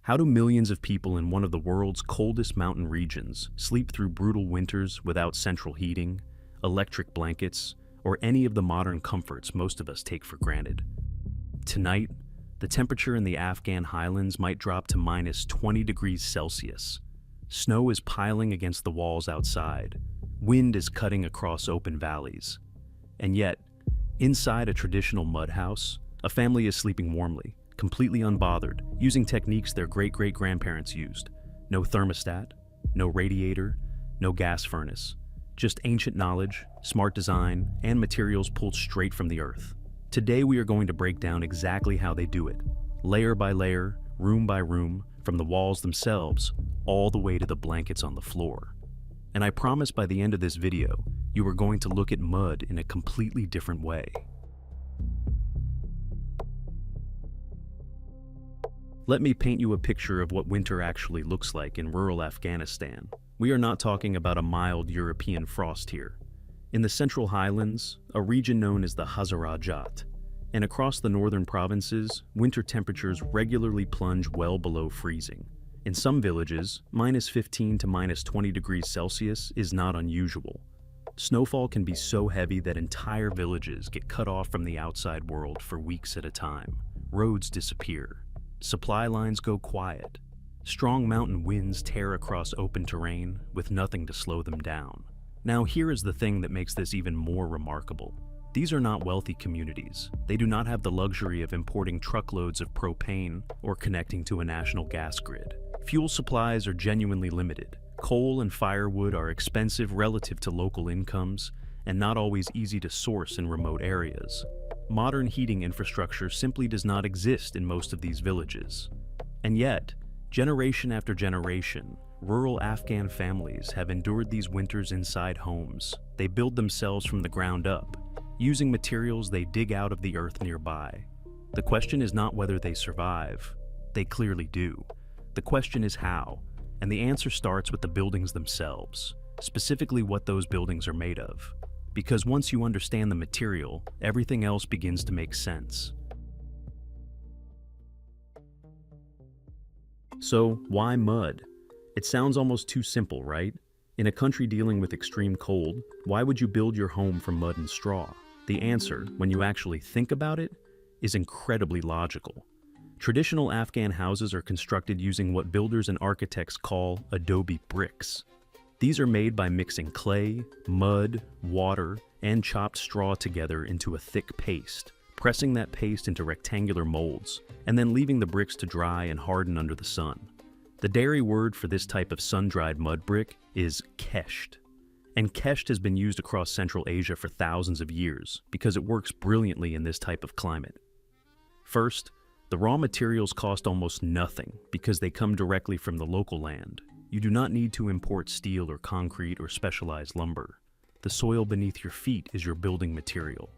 How do millions of people in one of the world's coldest mountain regions sleep through brutal winters without central heating, electric blankets, or any of the modern comforts most of us take for granted? Tonight, the temperature in the Afghan highlands might drop to minus 20 degrees Celsius. Snow is piling against the walls outside. Wind is cutting across open valleys. And yet, inside a traditional mud house, a family is sleeping warmly, completely unbothered, using techniques their great-great-grandparents used. No thermostat, no radiator, no gas furnace. Just ancient knowledge, smart design, and materials pulled straight from the earth. Today we are going to break down exactly how they do it, layer by layer, room by room, from the walls themselves, all the way to the blankets on the floor. And I promise by the end of this video, you are going to look at mud in a completely different way. Let me paint you a picture of what winter actually looks like in rural Afghanistan. We are not talking about a mild European frost here. In the central highlands, a region known as the Hazarajat, and across the northern provinces, winter temperatures regularly plunge well below freezing. In some villages, minus 15 to minus 20 degrees Celsius is not unusual. Snowfall can be so heavy that entire villages get cut off from the outside world for weeks at a time. Roads disappear. Supply lines go quiet. Strong mountain winds tear across open terrain with nothing to slow them down. Now here is the thing that makes this even more remarkable. These are not wealthy communities. They do not have the luxury of importing truckloads of propane or connecting to a national gas grid. Fuel supplies are genuinely limited. Coal and firewood are expensive relative to local incomes and not always easy to source in remote areas. Modern heating infrastructure simply does not exist in most of these villages. And yet, generation after generation, rural Afghan families have endured these winters inside homes. They build themselves from the ground up, using materials they dig out of the earth nearby. The question is not whether they survive. They clearly do. The question is how, and the answer starts with the buildings themselves, specifically what those buildings are made of. Because once you understand the material, everything else begins to make sense. So, why mud? It sounds almost too simple, right? In a country dealing with extreme cold, why would you build your home from mud and straw? The answer, when you actually think about it, is incredibly logical. Traditional Afghan houses are constructed using what builders and architects call adobe bricks. These are made by mixing clay, mud, water, and chopped straw together into a thick paste, pressing that paste into rectangular molds, and then leaving the bricks to dry and harden under the sun. The Dari word for this type of sun-dried mud brick is kesht. And kesht has been used across Central Asia for thousands of years because it works brilliantly in this type of climate. First, the raw materials cost almost nothing because they come directly from the local land. You do not need to import steel or concrete or specialized lumber. The soil beneath your feet is your building material.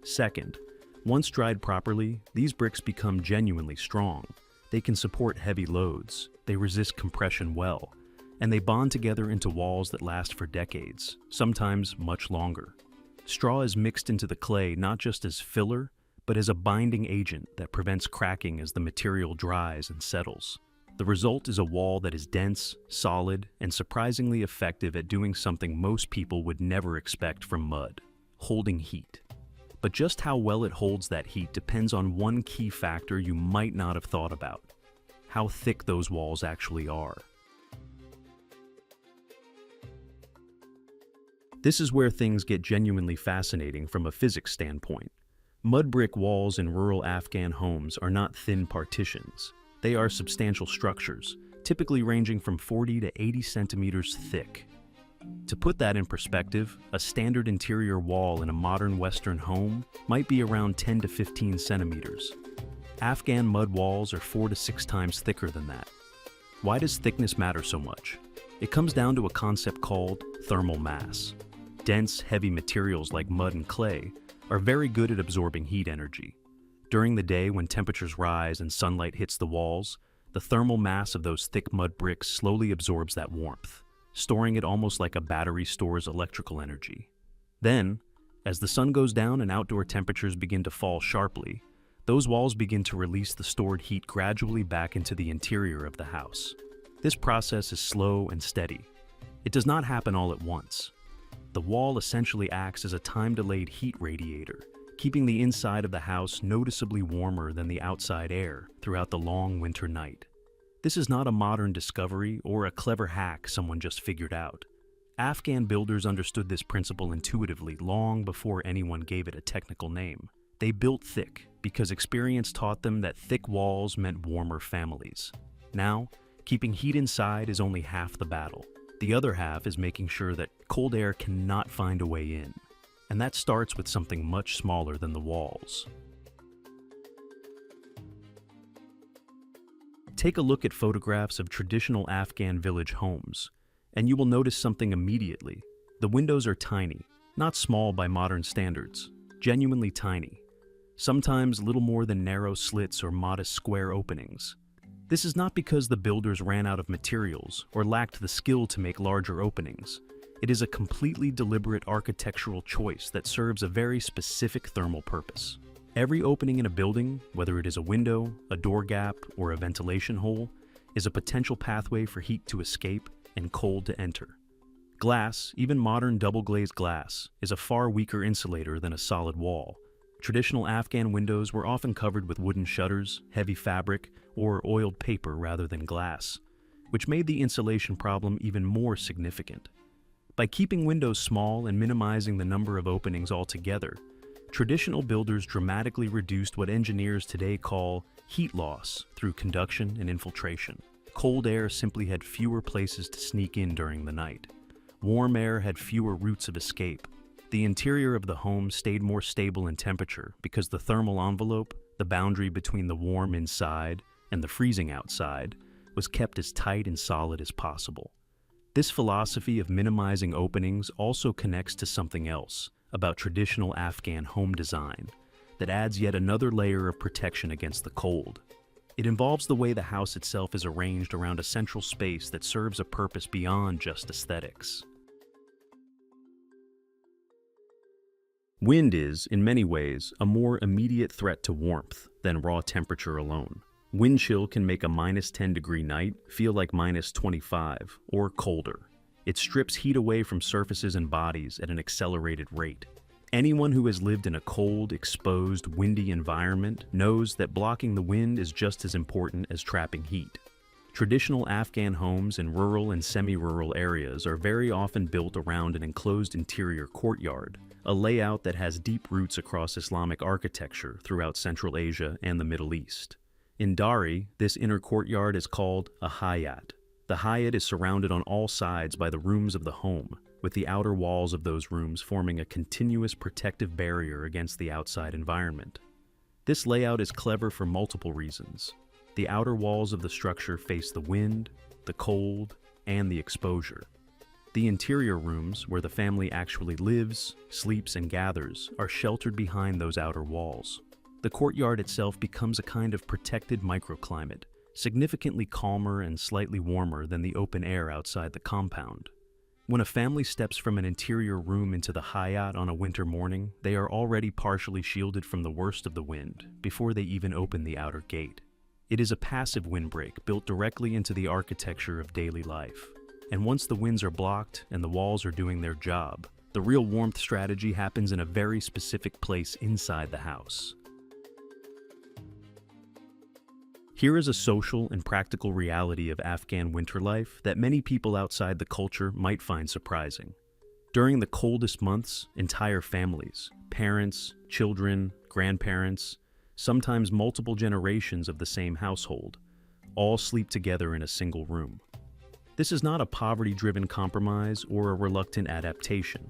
Second, once dried properly, these bricks become genuinely strong. They can support heavy loads, they resist compression well, and they bond together into walls that last for decades, sometimes much longer. Straw is mixed into the clay not just as filler, but as a binding agent that prevents cracking as the material dries and settles. The result is a wall that is dense, solid, and surprisingly effective at doing something most people would never expect from mud: holding heat. But just how well it holds that heat depends on one key factor you might not have thought about: how thick those walls actually are. This is where things get genuinely fascinating from a physics standpoint. Mud brick walls in rural Afghan homes are not thin partitions. They are substantial structures, typically ranging from 40 to 80 centimeters thick. To put that in perspective, a standard interior wall in a modern Western home might be around 10 to 15 centimeters. Afghan mud walls are 4 to 6 times thicker than that. Why does thickness matter so much? It comes down to a concept called thermal mass. Dense, heavy materials like mud and clay are very good at absorbing heat energy. During the day, when temperatures rise and sunlight hits the walls, the thermal mass of those thick mud bricks slowly absorbs that warmth, storing it almost like a battery stores electrical energy. Then, as the sun goes down and outdoor temperatures begin to fall sharply, those walls begin to release the stored heat gradually back into the interior of the house. This process is slow and steady. It does not happen all at once. The wall essentially acts as a time-delayed heat radiator, keeping the inside of the house noticeably warmer than the outside air throughout the long winter night. This is not a modern discovery or a clever hack someone just figured out. Afghan builders understood this principle intuitively long before anyone gave it a technical name. They built thick because experience taught them that thick walls meant warmer families. Now, keeping heat inside is only half the battle. The other half is making sure that cold air cannot find a way in. And that starts with something much smaller than the walls. Take a look at photographs of traditional Afghan village homes, and you will notice something immediately. The windows are tiny, not small by modern standards, genuinely tiny. Sometimes little more than narrow slits or modest square openings. This is not because the builders ran out of materials or lacked the skill to make larger openings. It is a completely deliberate architectural choice that serves a very specific thermal purpose. Every opening in a building, whether it is a window, a door gap, or a ventilation hole, is a potential pathway for heat to escape and cold to enter. Glass, even modern double-glazed glass, is a far weaker insulator than a solid wall. Traditional Afghan windows were often covered with wooden shutters, heavy fabric, or oiled paper rather than glass, which made the insulation problem even more significant. By keeping windows small and minimizing the number of openings altogether, traditional builders dramatically reduced what engineers today call heat loss through conduction and infiltration. Cold air simply had fewer places to sneak in during the night. Warm air had fewer routes of escape. The interior of the home stayed more stable in temperature because the thermal envelope, the boundary between the warm inside and the freezing outside, was kept as tight and solid as possible. This philosophy of minimizing openings also connects to something else about traditional Afghan home design that adds yet another layer of protection against the cold. It involves the way the house itself is arranged around a central space that serves a purpose beyond just aesthetics. Wind is, in many ways, a more immediate threat to warmth than raw temperature alone. Wind chill can make a -10-degree night feel like -25 or colder. It strips heat away from surfaces and bodies at an accelerated rate. Anyone who has lived in a cold, exposed, windy environment knows that blocking the wind is just as important as trapping heat. Traditional Afghan homes in rural and semi-rural areas are very often built around an enclosed interior courtyard, a layout that has deep roots across Islamic architecture throughout Central Asia and the Middle East. In Dari, this inner courtyard is called a hayat. The hayat is surrounded on all sides by the rooms of the home, with the outer walls of those rooms forming a continuous protective barrier against the outside environment. This layout is clever for multiple reasons. The outer walls of the structure face the wind, the cold, and the exposure. The interior rooms, where the family actually lives, sleeps, and gathers, are sheltered behind those outer walls. The courtyard itself becomes a kind of protected microclimate, significantly calmer and slightly warmer than the open air outside the compound. When a family steps from an interior room into the hayat on a winter morning, they are already partially shielded from the worst of the wind before they even open the outer gate. It is a passive windbreak built directly into the architecture of daily life. And once the winds are blocked and the walls are doing their job, the real warmth strategy happens in a very specific place inside the house. Here is a social and practical reality of Afghan winter life that many people outside the culture might find surprising. During the coldest months, entire families, parents, children, grandparents, sometimes multiple generations of the same household, all sleep together in a single room. This is not a poverty-driven compromise or a reluctant adaptation.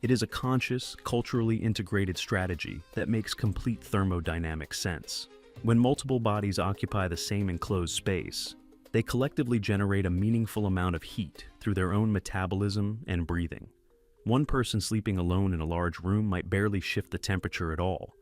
It is a conscious, culturally integrated strategy that makes complete thermodynamic sense. When multiple bodies occupy the same enclosed space, they collectively generate a meaningful amount of heat through their own metabolism and breathing. One person sleeping alone in a large room might barely shift the temperature at all.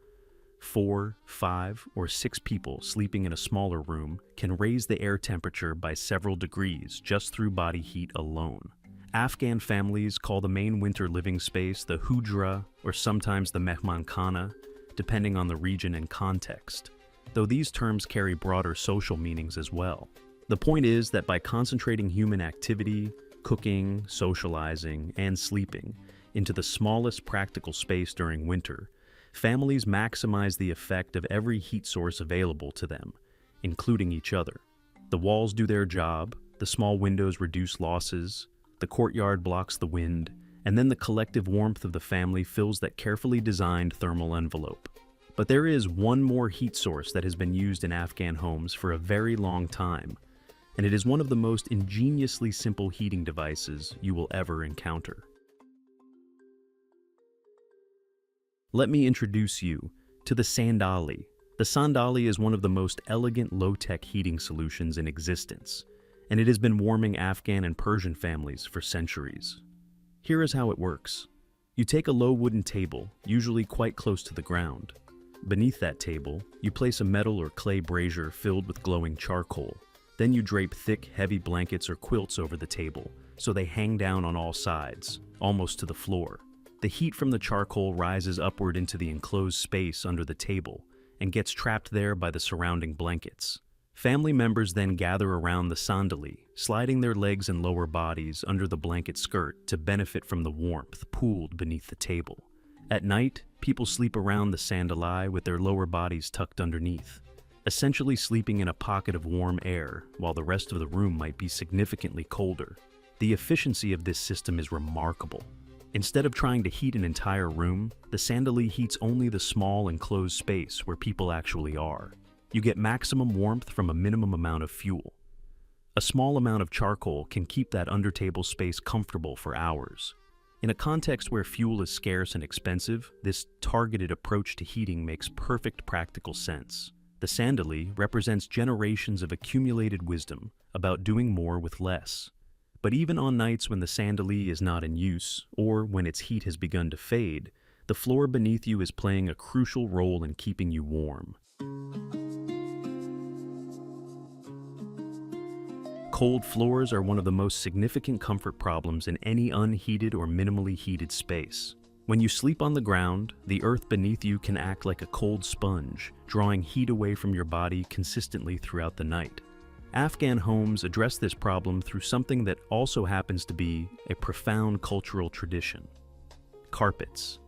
4, 5, or 6 people sleeping in a smaller room can raise the air temperature by several degrees just through body heat alone. Afghan families call the main winter living space the hujra, or sometimes the mehmankhana, depending on the region and context, though these terms carry broader social meanings as well. The point is that by concentrating human activity, cooking, socializing, and sleeping into the smallest practical space during winter, families maximize the effect of every heat source available to them, including each other. The walls do their job, the small windows reduce losses, the courtyard blocks the wind, and then the collective warmth of the family fills that carefully designed thermal envelope. But there is one more heat source that has been used in Afghan homes for a very long time, and it is one of the most ingeniously simple heating devices you will ever encounter. Let me introduce you to the sandali. The sandali is one of the most elegant low-tech heating solutions in existence, and it has been warming Afghan and Persian families for centuries. Here is how it works. You take a low wooden table, usually quite close to the ground. Beneath that table, you place a metal or clay brazier filled with glowing charcoal. Then you drape thick, heavy blankets or quilts over the table, so they hang down on all sides, almost to the floor. The heat from the charcoal rises upward into the enclosed space under the table and gets trapped there by the surrounding blankets. Family members then gather around the sandali, sliding their legs and lower bodies under the blanket skirt to benefit from the warmth pooled beneath the table. At night, people sleep around the sandali with their lower bodies tucked underneath, essentially sleeping in a pocket of warm air while the rest of the room might be significantly colder. The efficiency of this system is remarkable. Instead of trying to heat an entire room, the sandali heats only the small enclosed space where people actually are. You get maximum warmth from a minimum amount of fuel. A small amount of charcoal can keep that under-table space comfortable for hours. In a context where fuel is scarce and expensive, this targeted approach to heating makes perfect practical sense. The sandali represents generations of accumulated wisdom about doing more with less. But even on nights when the sandali is not in use, or when its heat has begun to fade, the floor beneath you is playing a crucial role in keeping you warm. Cold floors are one of the most significant comfort problems in any unheated or minimally heated space. When you sleep on the ground, the earth beneath you can act like a cold sponge, drawing heat away from your body consistently throughout the night. Afghan homes address this problem through something that also happens to be a profound cultural tradition: carpets.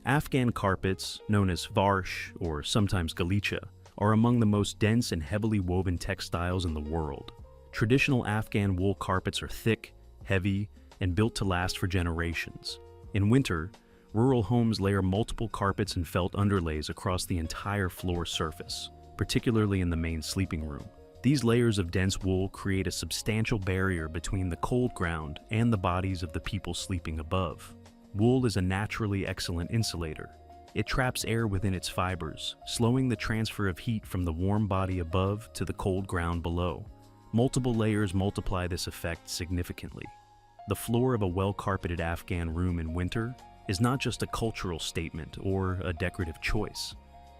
Afghan carpets, known as varsh or sometimes galicha, are among the most dense and heavily woven textiles in the world. Traditional Afghan wool carpets are thick, heavy, and built to last for generations. In winter, rural homes layer multiple carpets and felt underlays across the entire floor surface, particularly in the main sleeping room. These layers of dense wool create a substantial barrier between the cold ground and the bodies of the people sleeping above. Wool is a naturally excellent insulator. It traps air within its fibers, slowing the transfer of heat from the warm body above to the cold ground below. Multiple layers multiply this effect significantly. The floor of a well-carpeted Afghan room in winter is not just a cultural statement or a decorative choice.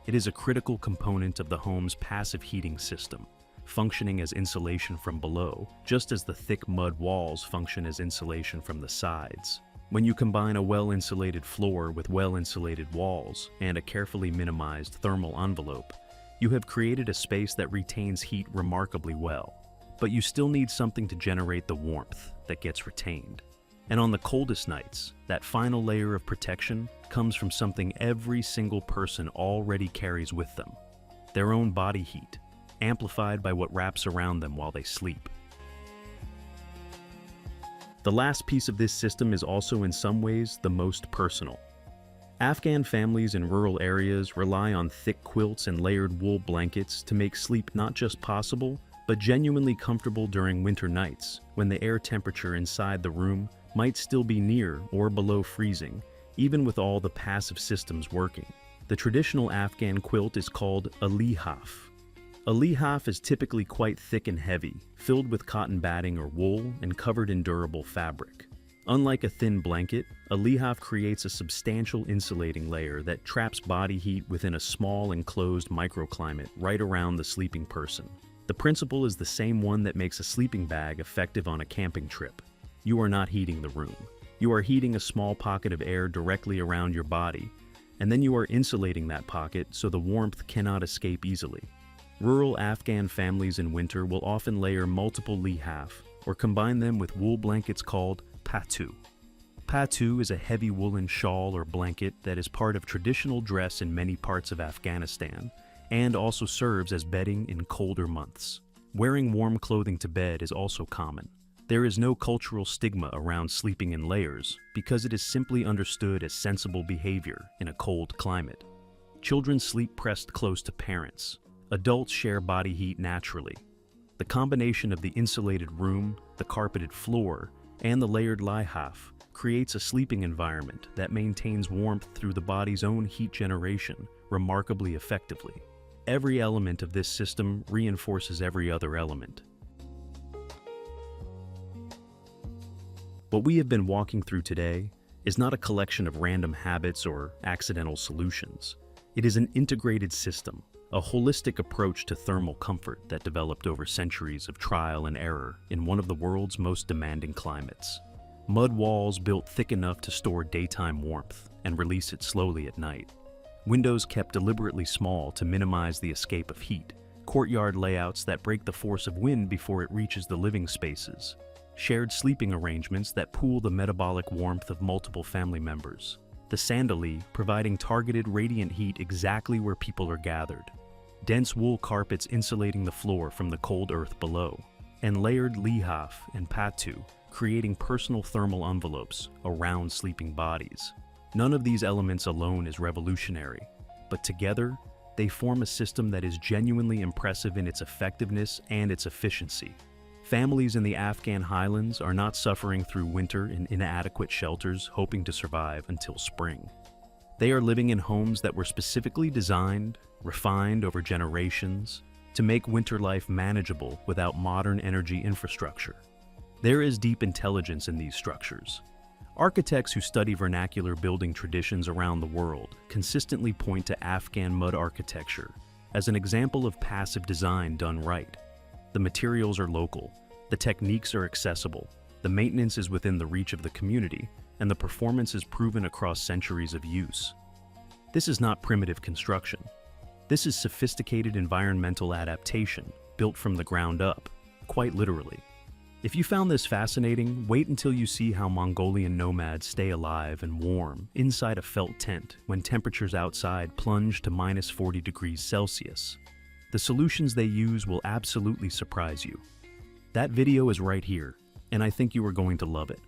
It is a critical component of the home's passive heating system, functioning as insulation from below, just as the thick mud walls function as insulation from the sides. When you combine a well-insulated floor with well-insulated walls and a carefully minimized thermal envelope, you have created a space that retains heat remarkably well. But you still need something to generate the warmth that gets retained. And on the coldest nights, that final layer of protection comes from something every single person already carries with them: their own body heat, amplified by what wraps around them while they sleep. The last piece of this system is also in some ways the most personal. Afghan families in rural areas rely on thick quilts and layered wool blankets to make sleep not just possible, but genuinely comfortable during winter nights, when the air temperature inside the room might still be near or below freezing, even with all the passive systems working. The traditional Afghan quilt is called a lihaf. A lihaf is typically quite thick and heavy, filled with cotton batting or wool and covered in durable fabric. Unlike a thin blanket, a lihaf creates a substantial insulating layer that traps body heat within a small enclosed microclimate right around the sleeping person. The principle is the same one that makes a sleeping bag effective on a camping trip. You are not heating the room. You are heating a small pocket of air directly around your body, And then you are insulating that pocket so the warmth cannot escape easily. Rural Afghan families in winter will often layer multiple lihaf or combine them with wool blankets called patu. Patu is a heavy woolen shawl or blanket that is part of traditional dress in many parts of Afghanistan and also serves as bedding in colder months. Wearing warm clothing to bed is also common. There is no cultural stigma around sleeping in layers because it is simply understood as sensible behavior in a cold climate. Children sleep pressed close to parents. Adults share body heat naturally. The combination of the insulated room, the carpeted floor, and the layered lihaf creates a sleeping environment that maintains warmth through the body's own heat generation remarkably effectively. Every element of this system reinforces every other element. What we have been walking through today is not a collection of random habits or accidental solutions. It is an integrated system, a holistic approach to thermal comfort that developed over centuries of trial and error in one of the world's most demanding climates. Mud walls built thick enough to store daytime warmth and release it slowly at night. Windows kept deliberately small to minimize the escape of heat. Courtyard layouts that break the force of wind before it reaches the living spaces. Shared sleeping arrangements that pool the metabolic warmth of multiple family members. The sandali providing targeted radiant heat exactly where people are gathered. Dense wool carpets insulating the floor from the cold earth below. And layered lihaf and patu creating personal thermal envelopes around sleeping bodies. None of these elements alone is revolutionary, but together they form a system that is genuinely impressive in its effectiveness and its efficiency. Families in the Afghan highlands are not suffering through winter in inadequate shelters hoping to survive until spring. They are living in homes that were specifically designed, refined over generations, to make winter life manageable without modern energy infrastructure. There is deep intelligence in these structures. Architects who study vernacular building traditions around the world consistently point to Afghan mud architecture as an example of passive design done right. The materials are local, the techniques are accessible, the maintenance is within the reach of the community, and the performance is proven across centuries of use. This is not primitive construction. This is sophisticated environmental adaptation built from the ground up, quite literally. If you found this fascinating, wait until you see how Mongolian nomads stay alive and warm inside a felt tent when temperatures outside plunge to -40 degrees Celsius. The solutions they use will absolutely surprise you. That video is right here, and I think you are going to love it.